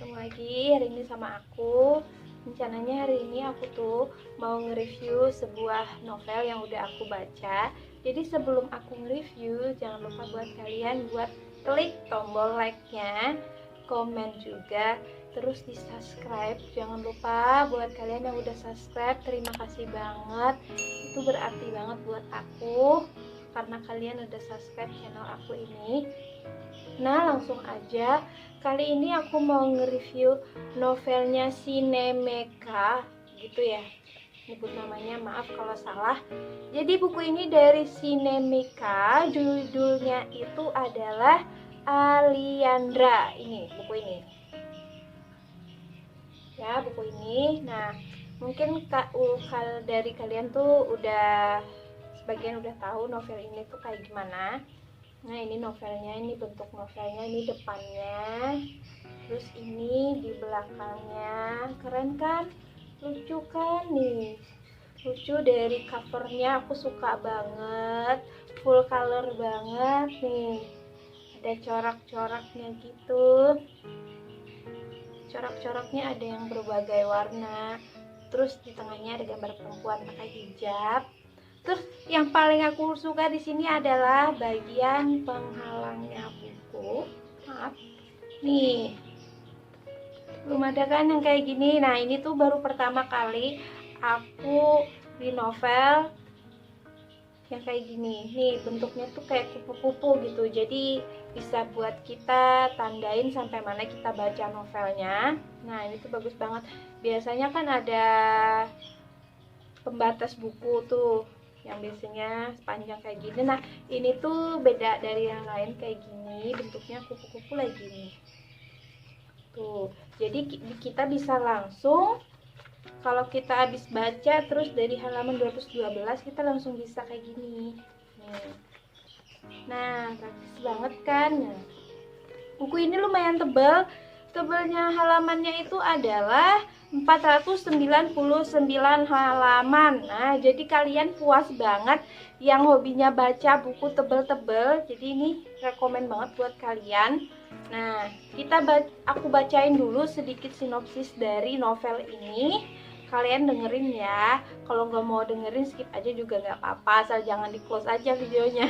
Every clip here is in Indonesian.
ketemu lagi hari ini sama aku. Rencananya hari ini aku tuh mau nge-review sebuah novel yang udah aku baca. Jadi sebelum aku nge-review, jangan lupa buat kalian buat klik tombol like-nya, komen juga, terus di subscribe. Jangan lupa buat kalian yang udah subscribe, terima kasih banget. Itu berarti banget buat aku karena kalian udah subscribe channel aku ini. Nah, langsung aja. Kali ini aku mau nge-review novelnya Sinemeka, gitu ya. Nyebut namanya, maaf kalau salah. Jadi buku ini dari Sinemeka, judulnya itu adalah Aliandra. Ini buku ini. Ya, buku ini. Nah, mungkin dari kalian tuh udah sebagian udah tahu novel ini tuh kayak gimana. Nah, ini novelnya, ini bentuk novelnya, ini depannya, terus ini di belakangnya. Keren kan? Lucu kan nih? Lucu dari covernya, aku suka banget, full color banget nih. Ada corak-coraknya gitu. Corak-coraknya ada yang berbagai warna. Terus di tengahnya ada gambar perempuan pakai hijab. Terus yang paling aku suka di sini adalah bagian penghalangnya buku. Maaf, nih belum ada kan yang kayak gini. Nah, ini tuh baru pertama kali aku di novel yang kayak gini. Nih bentuknya tuh kayak kupu-kupu gitu. Jadi bisa buat kita tandain sampai mana kita baca novelnya. Nah, ini tuh bagus banget. Biasanya kan ada pembatas buku tuh yang biasanya sepanjang kayak gini. Nah, ini tuh beda dari yang lain kayak gini, bentuknya kupu-kupu lagi nih. Tuh, jadi kita bisa langsung, kalau kita habis baca terus dari halaman 212 kita langsung bisa kayak gini. Nih. Nah, praktis banget kan? Nah, buku ini lumayan tebal. Tebalnya halamannya itu adalah 499 halaman. Nah, jadi kalian puas banget yang hobinya baca buku tebel-tebel. Jadi ini rekomen banget buat kalian. Nah, aku bacain dulu sedikit sinopsis dari novel ini. Kalian dengerin ya. Kalau nggak mau dengerin skip aja juga nggak apa-apa. Asal jangan di close aja videonya.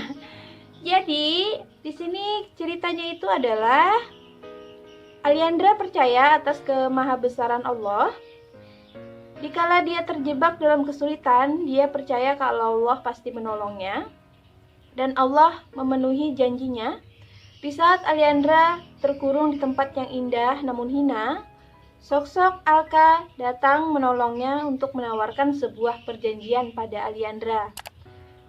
Jadi, di sini ceritanya itu adalah Aliandra percaya atas kemahabesaran Allah. Dikala dia terjebak dalam kesulitan, dia percaya kalau Allah pasti menolongnya. Dan Allah memenuhi janjinya. Di saat Aliandra terkurung di tempat yang indah namun hina, sosok Alka datang menolongnya untuk menawarkan sebuah perjanjian pada Aliandra.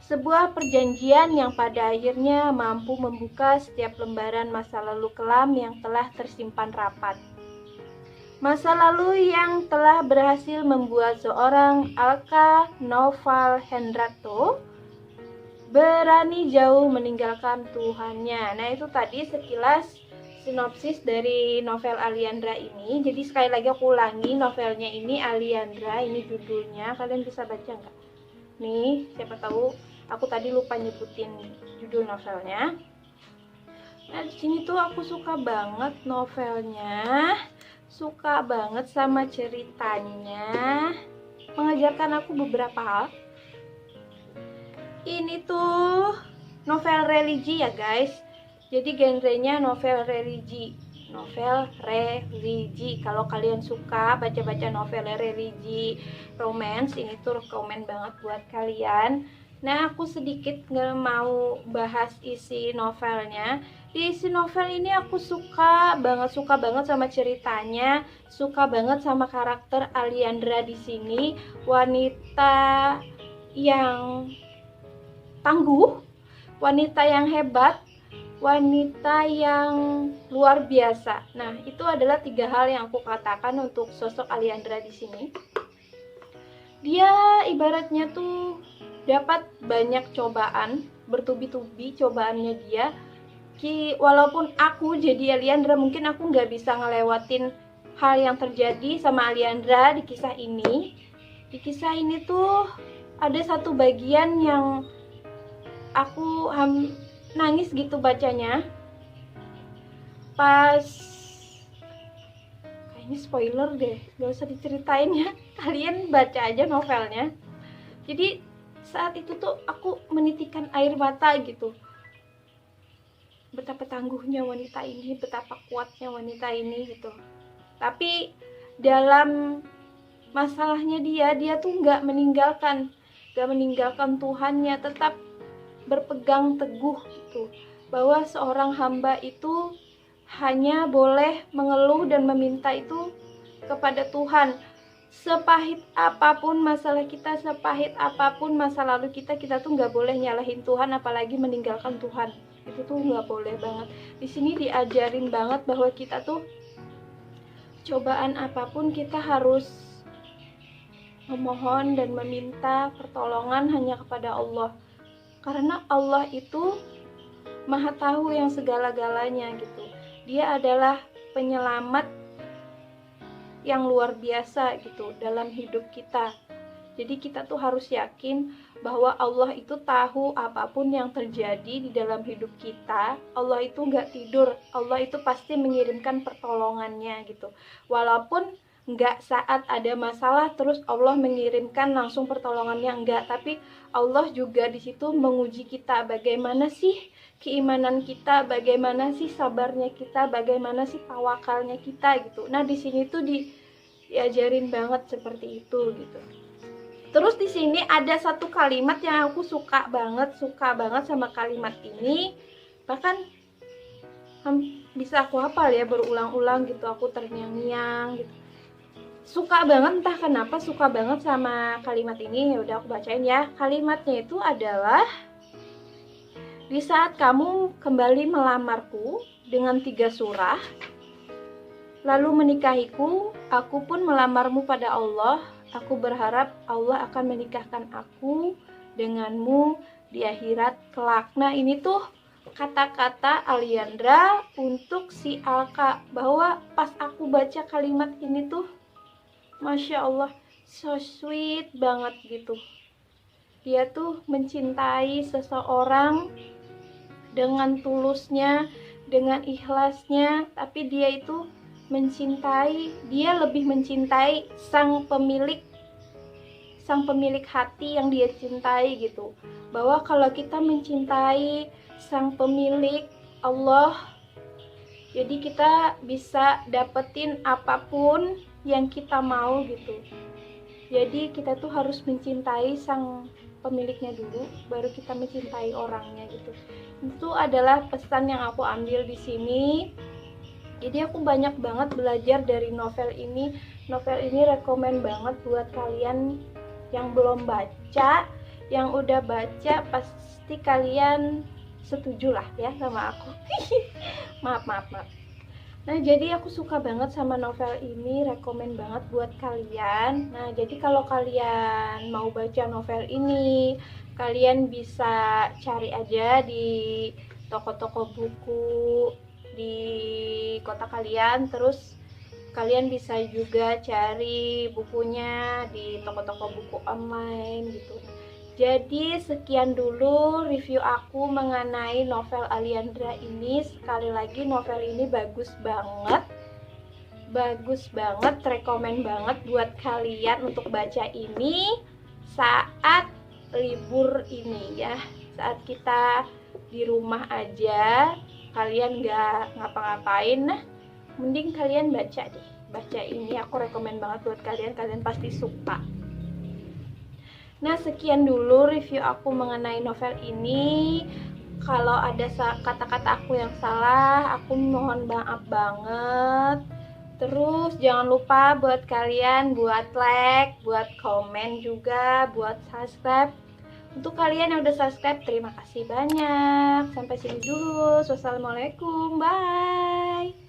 Sebuah perjanjian yang pada akhirnya mampu membuka setiap lembaran masa lalu kelam yang telah tersimpan rapat. Masa lalu yang telah berhasil membuat seorang Alka Noval Hendrato berani jauh meninggalkan Tuhannya. Nah, itu tadi sekilas sinopsis dari novel Aliandra ini. Jadi sekali lagi aku ulangi, novelnya ini Aliandra, ini judulnya. Kalian bisa baca nggak? Nih, siapa tahu aku tadi lupa nyebutin judul novelnya. Nah, di sini tuh aku suka banget novelnya. Suka banget sama ceritanya. Mengajarkan aku beberapa hal. Ini tuh novel religi ya, guys. Jadi genrenya novel religi. Novel religi. Kalau kalian suka baca-baca novel religi, romance, ini tuh rekomen banget buat kalian. Nah, aku sedikit nggak mau bahas isi novelnya. Di isi novel ini aku suka banget sama ceritanya, suka banget sama karakter Aliandra di sini, wanita yang tangguh, wanita yang hebat, wanita yang luar biasa. Nah, itu adalah 3 hal yang aku katakan untuk sosok Aliandra di sini. Dia ibaratnya tuh dapat banyak cobaan, bertubi-tubi cobaannya dia. Walaupun aku jadi Aliandra, mungkin aku nggak bisa ngelewatin hal yang terjadi sama Aliandra di kisah ini. Di kisah ini tuh ada satu bagian yang aku nangis gitu bacanya. Pas ini spoiler deh, gak usah diceritain ya, kalian baca aja novelnya. Jadi saat itu tuh aku menitikan air mata gitu, betapa tangguhnya wanita ini, betapa kuatnya wanita ini gitu. Tapi dalam masalahnya dia tuh nggak meninggalkan Tuhannya, tetap berpegang teguh gitu, bahwa seorang hamba itu hanya boleh mengeluh dan meminta itu kepada Tuhan. Sepahit apapun masalah kita, sepahit apapun masa lalu kita tuh nggak boleh nyalahin Tuhan, apalagi meninggalkan Tuhan. Itu tuh nggak boleh banget. Di sini diajarin banget bahwa kita tuh cobaan apapun kita harus memohon dan meminta pertolongan hanya kepada Allah. Karena Allah itu Maha tahu yang segala-galanya gitu. Dia adalah penyelamat yang luar biasa gitu dalam hidup kita. Jadi kita tuh harus yakin bahwa Allah itu tahu apapun yang terjadi di dalam hidup kita. Allah itu nggak tidur, Allah itu pasti mengirimkan pertolongannya gitu. Walaupun nggak saat ada masalah terus Allah mengirimkan langsung pertolongannya, enggak, tapi Allah juga di situ menguji kita, bagaimana sih keimanan kita, bagaimana sih sabarnya kita, bagaimana sih tawakalnya kita gitu. Nah, di sini tuh diajarin banget seperti itu gitu. Terus di sini ada satu kalimat yang aku suka banget sama kalimat ini. Bahkan bisa aku hafal ya berulang-ulang gitu, aku terngiang-ngiang gitu. Suka banget, entah kenapa suka banget sama kalimat ini. Ya udah aku bacain ya. Kalimatnya itu adalah, di saat kamu kembali melamarku dengan 3 surah, lalu menikahiku, aku pun melamarmu pada Allah. Aku berharap Allah akan menikahkan aku denganmu di akhirat kelak. Nah, ini tuh kata-kata Aliandra untuk si Alka, bahwa pas aku baca kalimat ini tuh Masya Allah, so sweet banget gitu. Dia tuh mencintai seseorang dengan tulusnya, dengan ikhlasnya, tapi dia itu dia lebih mencintai sang pemilik hati yang dia cintai gitu. Bahwa kalau kita mencintai sang pemilik Allah, jadi kita bisa dapetin apapun yang kita mau gitu. Jadi kita tuh harus mencintai sang pemiliknya dulu, baru kita mencintai orangnya gitu. Itu adalah pesan yang aku ambil di sini. Jadi aku banyak banget belajar dari novel ini. Novel ini rekomen banget buat kalian yang belum baca. Yang udah baca pasti kalian setuju lah ya sama aku. maaf. Nah, jadi aku suka banget sama novel ini, rekomen banget buat kalian. Nah, jadi kalau kalian mau baca novel ini, kalian bisa cari aja di toko-toko buku di kota kalian. Terus kalian bisa juga cari bukunya di toko-toko buku online gitu. Jadi sekian dulu review aku mengenai novel Aliandra ini. Sekali lagi novel ini bagus banget, rekomen banget buat kalian untuk baca ini saat libur ini ya. Saat kita di rumah aja, kalian gak ngapa-ngapain, nah mending kalian baca deh. Baca ini, aku rekomen banget buat kalian pasti suka. Nah, sekian dulu review aku mengenai novel ini. Kalau ada kata-kata aku yang salah, aku mohon maaf banget. Terus jangan lupa buat kalian buat like, buat komen juga, buat subscribe. Untuk kalian yang udah subscribe, terima kasih banyak. Sampai sini dulu. Wassalamualaikum, bye.